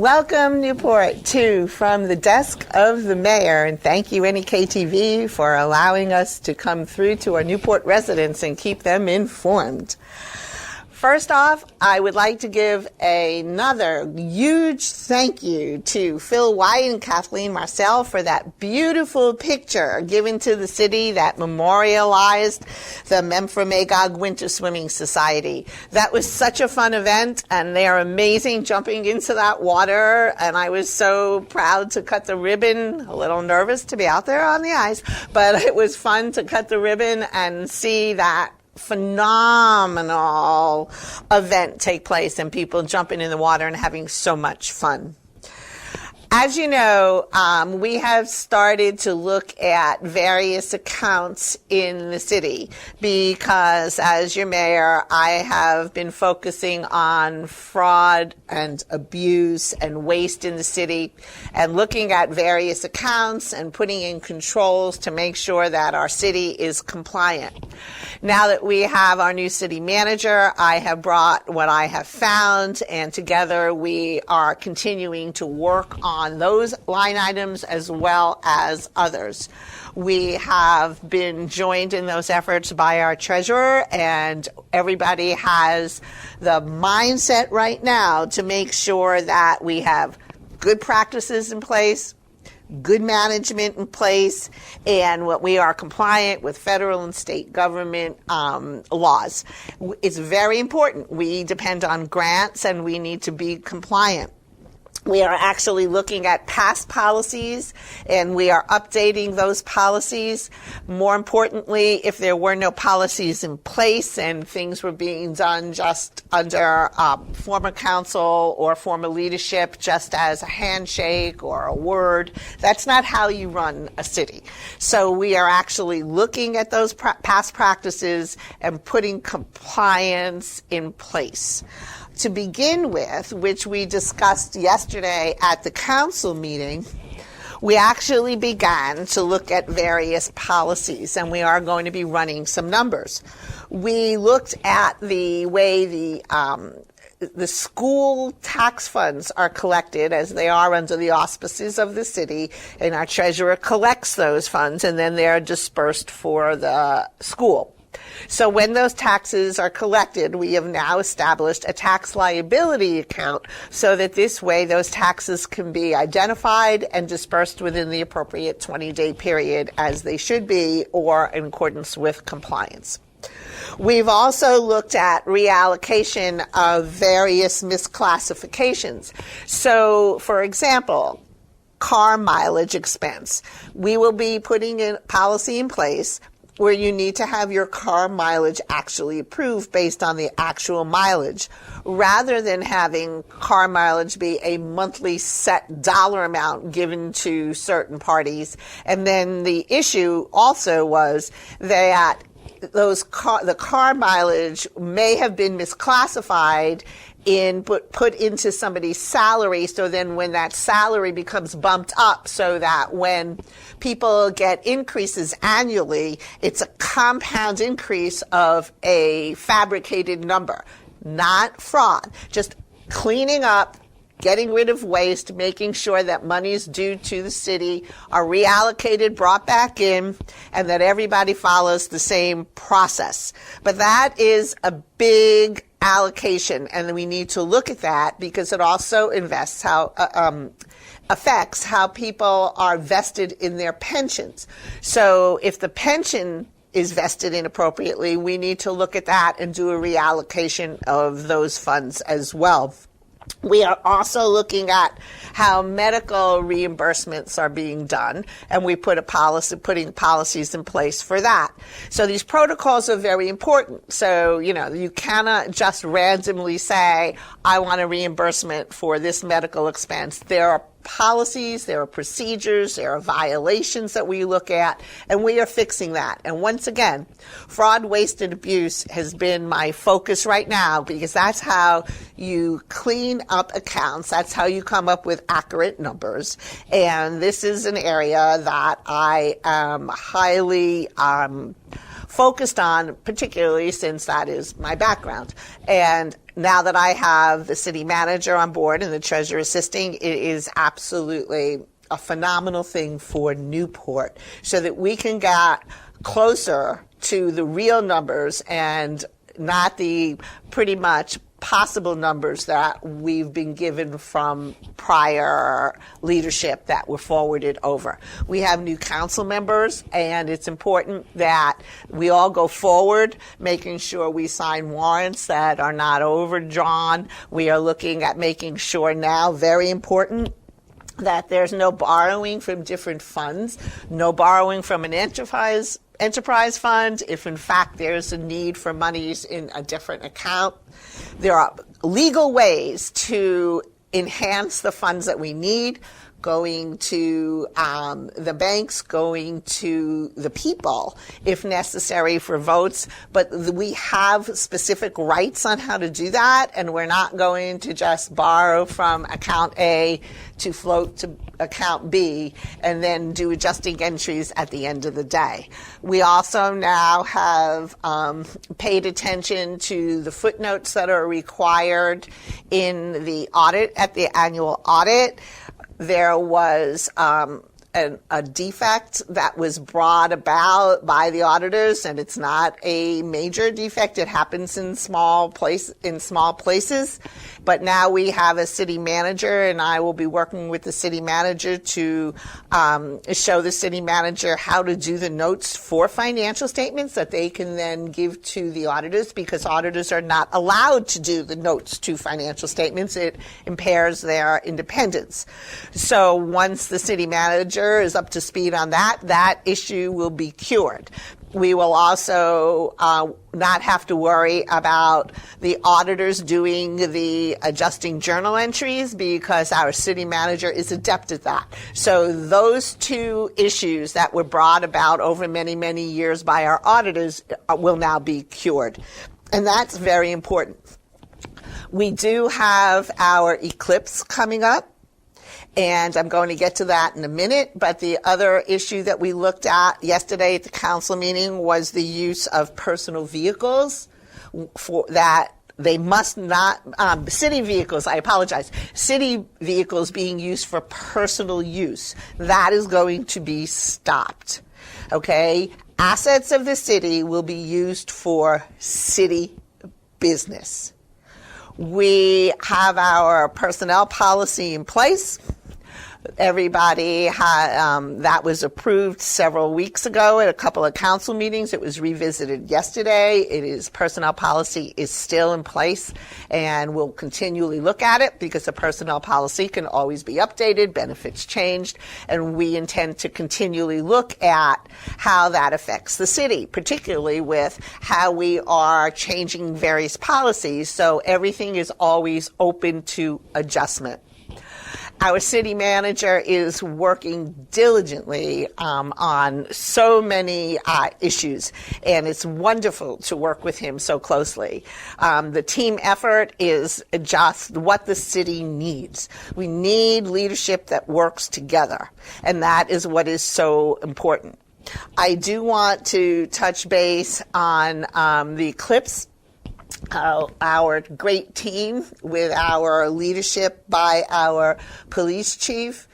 Welcome, Newport, from the desk of the mayor, and thank you, NEK-TV, for allowing us to come through to our Newport residents and keep them informed. First off, I would like to give another huge thank you to Phil White and Kathleen Marcel for that beautiful picture given to the city that memorialized the Memphremagog Winter Swimming Society. That was such a fun event, and they are amazing jumping into that water, and I was so proud to cut the ribbon, a little nervous to be out there on the ice, but it was fun to cut the ribbon and see that phenomenal event take place and people jumping in the water and having so much fun. As you know, we have started to look at various accounts in the city because, as your mayor, I have been focusing on fraud and abuse and waste in the city and looking at various accounts and putting in controls to make sure that our city is compliant. Now that we have our new city manager, I have brought what I have found, and together we are continuing to work on those line items as well as others. We have been joined in those efforts by our treasurer, and everybody has the mindset right now to make sure that we have good practices in place, good management in place, and what we are compliant with federal and state government laws. It's very important. We depend on grants and we need to be compliant. We are actually looking at past policies and we are updating those policies. More importantly, if there were no policies in place and things were being done just under former council or former leadership, just as a handshake or a word, that's not how you run a city. So we are actually looking at those past practices and putting compliance in place. To begin with, which we discussed yesterday at the council meeting, we actually began to look at various policies, and we are going to be running some numbers. We looked at the way the school tax funds are collected, as they are under the auspices of the city, and our treasurer collects those funds, and then they're dispersed for the school. So when those taxes are collected, we have now established a tax liability account so that this way those taxes can be identified and dispersed within the appropriate 20-day period as they should be, or in accordance with compliance. We've also looked at reallocation of various misclassifications. So, for example, car mileage expense. We will be putting a policy in place where you need to have your car mileage actually approved based on the actual mileage, rather than having car mileage be a monthly set dollar amount given to certain parties. And then the issue also was that the car mileage may have been misclassified put into somebody's salary, so then when that salary becomes bumped up, so that when people get increases annually, it's a compound increase of a fabricated number, not fraud, just cleaning up, getting rid of waste, making sure that monies due to the city are reallocated, brought back in, and that everybody follows the same process. But that is a big allocation, and we need to look at that because it also affects how people are vested in their pensions. So if the pension is vested inappropriately, we need to look at that and do a reallocation of those funds as well. We are also looking at how medical reimbursements are being done, and we putting policies in place for that. So these protocols are very important. So, you cannot just randomly say, I want a reimbursement for this medical expense. There are policies, there are procedures, there are violations that we look at, and we are fixing that. And once again, fraud, waste, and abuse has been my focus right now, because that's how you clean up accounts. That's how you come up with accurate numbers. And this is an area that I am highly focused on, particularly since that is my background. And now that I have the city manager on board and the treasurer assisting, it is absolutely a phenomenal thing for Newport so that we can get closer to the real numbers and not the pretty much possible numbers that we've been given from prior leadership that were forwarded over. We have new council members, and it's important that we all go forward, making sure we sign warrants that are not overdrawn. We are looking at making sure now, very important, that there's no borrowing from different funds, no borrowing from an enterprise fund if in fact there's a need for monies in a different account. There are legal ways to enhance the funds that we need, going to the banks, going to the people if necessary for votes, but we have specific rights on how to do that, and we're not going to just borrow from account A to float to account B and then do adjusting entries at the end of the day. We also now have paid attention to the footnotes that are required in the audit, at the annual audit. There was a defect that was brought about by the auditors, and it's not a major defect. It happens in small places. But now we have a city manager, and I will be working with the city manager to show the city manager how to do the notes for financial statements that they can then give to the auditors, because auditors are not allowed to do the notes to financial statements. It impairs their independence. So once the city manager is up to speed on that, that issue will be cured. We will also not have to worry about the auditors doing the adjusting journal entries because our city manager is adept at that. So those two issues that were brought about over many, many years by our auditors will now be cured. And that's very important. We do have our eclipse coming up, and I'm going to get to that in a minute. But the other issue that we looked at yesterday at the council meeting was the use of personal vehicles for that. They must not, city vehicles being used for personal use. That is going to be stopped. Okay? Assets of the city will be used for city business. We have our personnel policy in place. Everybody that was approved several weeks ago at a couple of council meetings. It was revisited yesterday. Personnel policy is still in place, and we'll continually look at it because the personnel policy can always be updated, benefits changed, and we intend to continually look at how that affects the city, particularly with how we are changing various policies, so everything is always open to adjustment. Our city manager is working diligently on so many issues, and it's wonderful to work with him so closely. The team effort is just what the city needs. We need leadership that works together, and that is what is so important. I do want to touch base on the eclipse. Our great team with our leadership by our police chief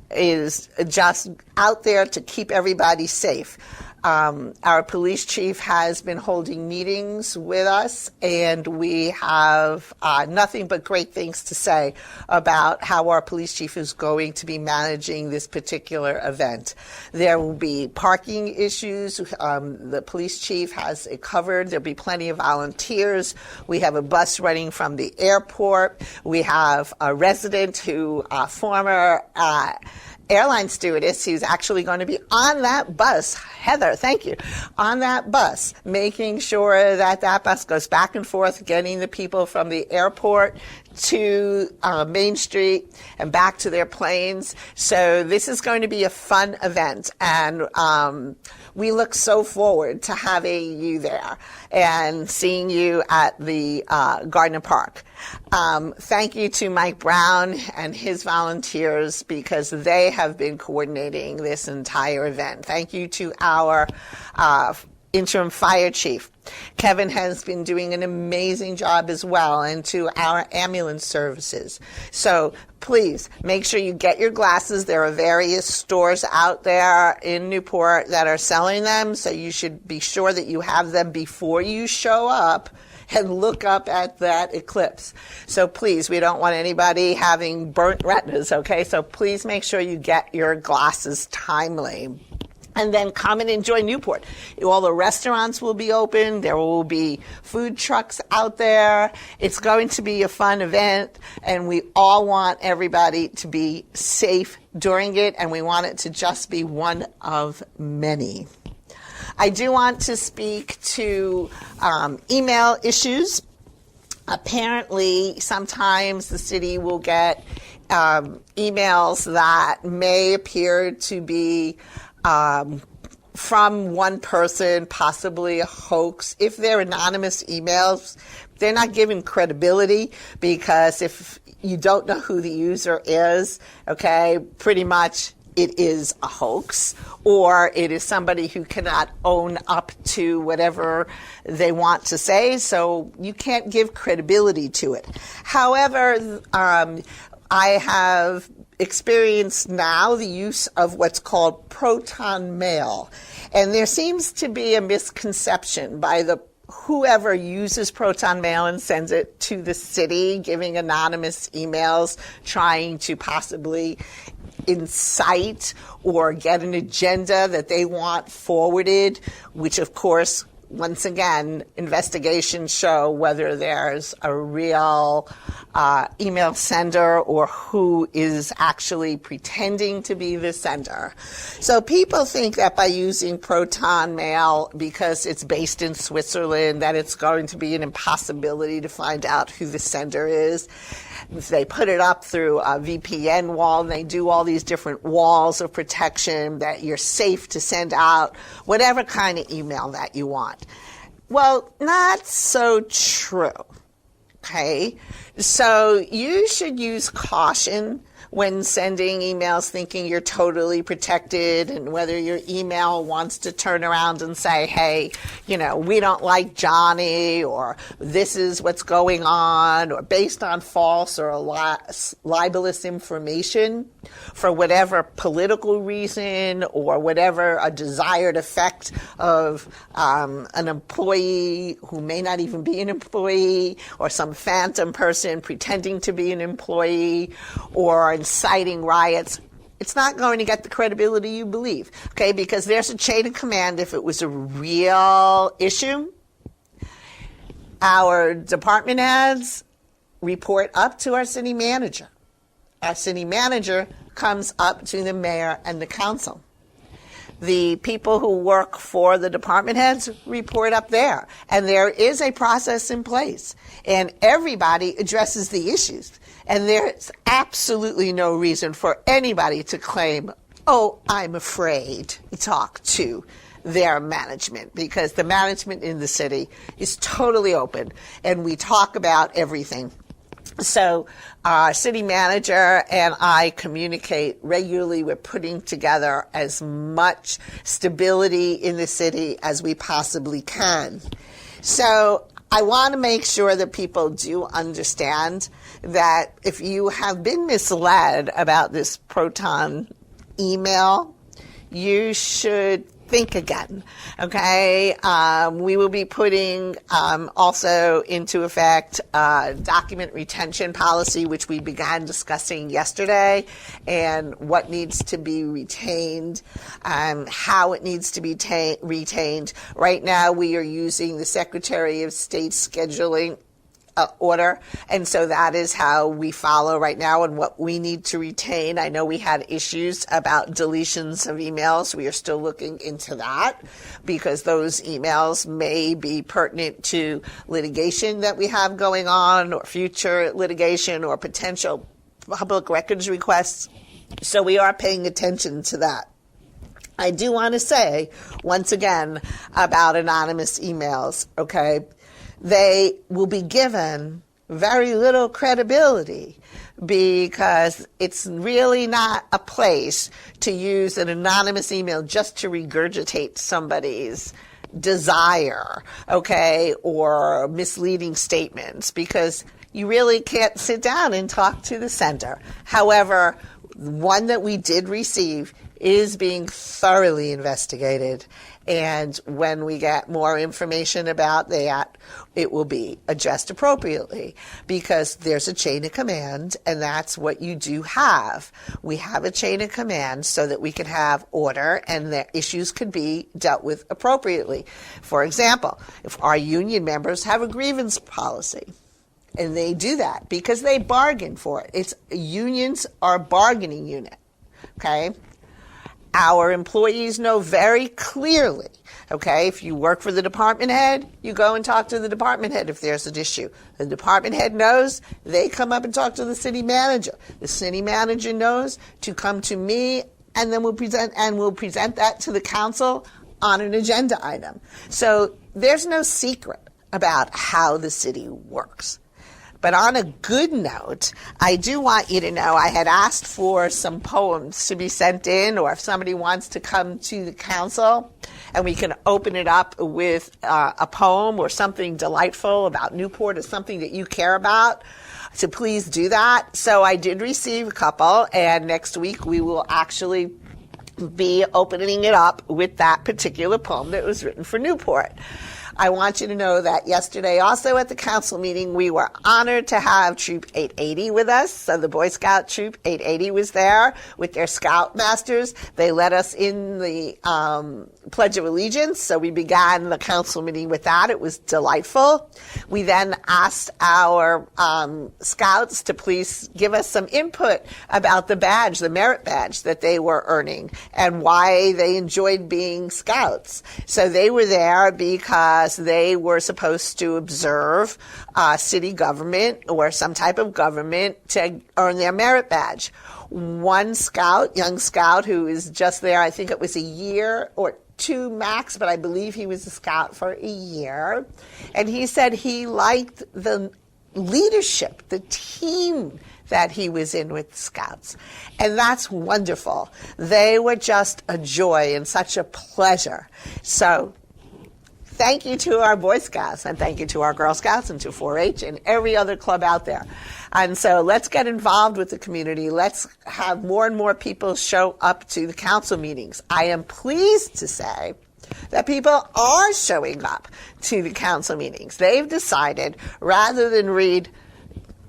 is just out there to keep everybody safe. Our police chief has been holding meetings with us, and we have nothing but great things to say about how our police chief is going to be managing this particular event. There will be parking issues. The police chief has it covered. There'll be plenty of volunteers. We have a bus running from the airport. We have a resident who, former airline stewardess who's actually going to be on that bus. Heather, thank you. On that bus, making sure that that bus goes back and forth, getting the people from the airport to Main Street and back to their planes. So this is going to be a fun event, and we look so forward to having you there and seeing you at the Gardner Park. Thank you to Mike Brown and his volunteers because they have been coordinating this entire event. Thank you to our interim fire chief. Kevin has been doing an amazing job as well, and to our ambulance services. So please make sure you get your glasses. There are various stores out there in Newport that are selling them, so you should be sure that you have them before you show up and look up at that eclipse. So please, we don't want anybody having burnt retinas, okay? So please make sure you get your glasses timely. And then come and enjoy Newport. All the restaurants will be open. There will be food trucks out there. It's going to be a fun event, and we all want everybody to be safe during it, and we want it to just be one of many. I do want to speak to email issues. Apparently, sometimes the city will get emails that may appear to be from one person, possibly a hoax. If they're anonymous emails, they're not given credibility, because if you don't know who the user is, okay, pretty much it is a hoax, or it is somebody who cannot own up to whatever they want to say, so you can't give credibility to it. However, I have experienced now the use of what's called proton mail, and there seems to be a misconception by whoever uses proton mail and sends it to the city, giving anonymous emails, trying to possibly incite or get an agenda that they want forwarded, which of course, once again, investigations show whether there's a real email sender or who is actually pretending to be the sender. So people think that by using proton mail, because it's based in Switzerland, that it's going to be an impossibility to find out who the sender is. They put it up through a VPN wall, and they do all these different walls of protection that you're safe to send out whatever kind of email that you want. Well, not so true, okay? So you should use caution when sending emails, thinking you're totally protected, and whether your email wants to turn around and say, hey, we don't like Johnny, or this is what's going on, or based on false or libelous information for whatever political reason or whatever a desired effect of an employee who may not even be an employee, or some phantom person pretending to be an employee, or inciting riots. It's not going to get the credibility you believe, okay? Because there's a chain of command. If it was a real issue, our department heads report up to our city manager. Our city manager comes up to the mayor and the council. The people who work for the department heads report up there. And there is a process in place. And everybody addresses the issues. And there's absolutely no reason for anybody to claim, oh, I'm afraid to talk to their management, because the management in the city is totally open, and we talk about everything. So our city manager and I communicate regularly. We're putting together as much stability in the city as we possibly can. So I want to make sure that people do understand that if you have been misled about this proton email, you should think again, okay? We will be putting also into effect document retention policy, which we began discussing yesterday, and what needs to be retained, how it needs to be retained. Right now, we are using the Secretary of State scheduling order, and so that is how we follow right now and what we need to retain. I know we had issues about deletions of emails. We are still looking into that, because those emails may be pertinent to litigation that we have going on, or future litigation, or potential public records requests. So we are paying attention to that. I do want to say, once again, about anonymous emails, okay? They will be given very little credibility, because it's really not a place to use an anonymous email just to regurgitate somebody's desire, okay, or misleading statements, because you really can't sit down and talk to the sender. However, one that we did receive is being thoroughly investigated, and when we get more information about that, it will be addressed appropriately, because there's a chain of command, and that's what you do have. We have a chain of command so that we can have order and the issues could be dealt with appropriately. For example, if our union members have a grievance policy, and they do that because they bargain for it. Unions are a bargaining unit, okay? Our employees know very clearly, okay, if you work for the department head, you go and talk to the department head if there's an issue. The department head knows, they come up and talk to the city manager. The city manager knows to come to me, and then we'll present that to the council on an agenda item. So there's no secret about how the city works. But on a good note, I do want you to know I had asked for some poems to be sent in, or if somebody wants to come to the council and we can open it up with a poem or something delightful about Newport or something that you care about, so please do that. So I did receive a couple, and next week we will actually be opening it up with that particular poem that was written for Newport. I want you to know that yesterday, also at the council meeting, we were honored to have Troop 880 with us. So the Boy Scout Troop 880 was there with their Scoutmasters. They led us in the Pledge of Allegiance. So we began the council meeting with that. It was delightful. We then asked our Scouts to please give us some input about the badge, the merit badge that they were earning, and why they enjoyed being Scouts. So they were there because they were supposed to observe city government or some type of government to earn their merit badge. One Scout, young Scout, who is just there, I think it was a year or two max, but I believe he was a Scout for a year. And he said he liked the leadership, the team that he was in with Scouts. And that's wonderful. They were just a joy and such a pleasure. So thank you to our Boy Scouts, and thank you to our Girl Scouts and to 4-H and every other club out there. And so let's get involved with the community. Let's have more and more people show up to the council meetings. I am pleased to say that people are showing up to the council meetings. They've decided, rather than read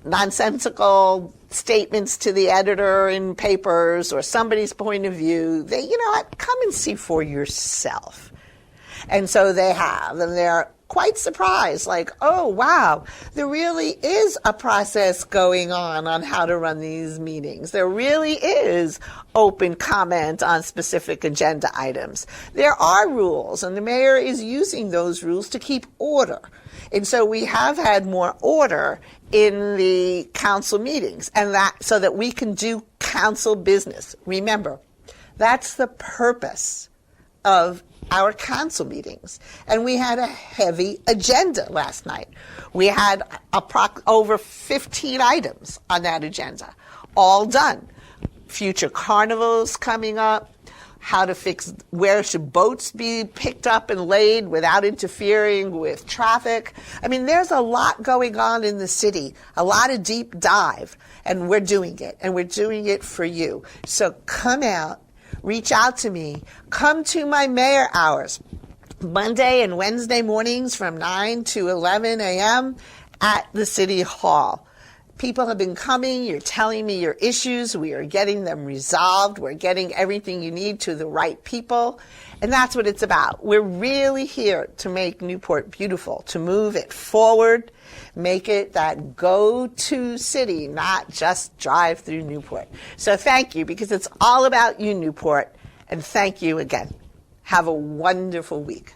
nonsensical statements to the editor in papers or somebody's point of view, they, you know what, come and see for yourself. And so they have, and they're quite surprised, like, oh, wow, there really is a process going on how to run these meetings. There really is open comment on specific agenda items. There are rules, and the mayor is using those rules to keep order. And so we have had more order in the council meetings, and that so that we can do council business. Remember, that's the purpose of our council meetings. And we had a heavy agenda last night. We had over 15 items on that agenda, all done. Future carnivals coming up, how to fix, where should boats be picked up and laid without interfering with traffic. I mean, there's a lot going on in the city, a lot of deep dive, and we're doing it, and we're doing it for you. So come out, reach out to me, come to my mayor hours, Monday and Wednesday mornings from 9 to 11 a.m. at the City Hall. People have been coming, you're telling me your issues, we are getting them resolved, we're getting everything you need to the right people, and that's what it's about. We're really here to make Newport beautiful, to move it forward, make it that go-to city, not just drive through Newport. So thank you, because it's all about you, Newport, and thank you again. Have a wonderful week.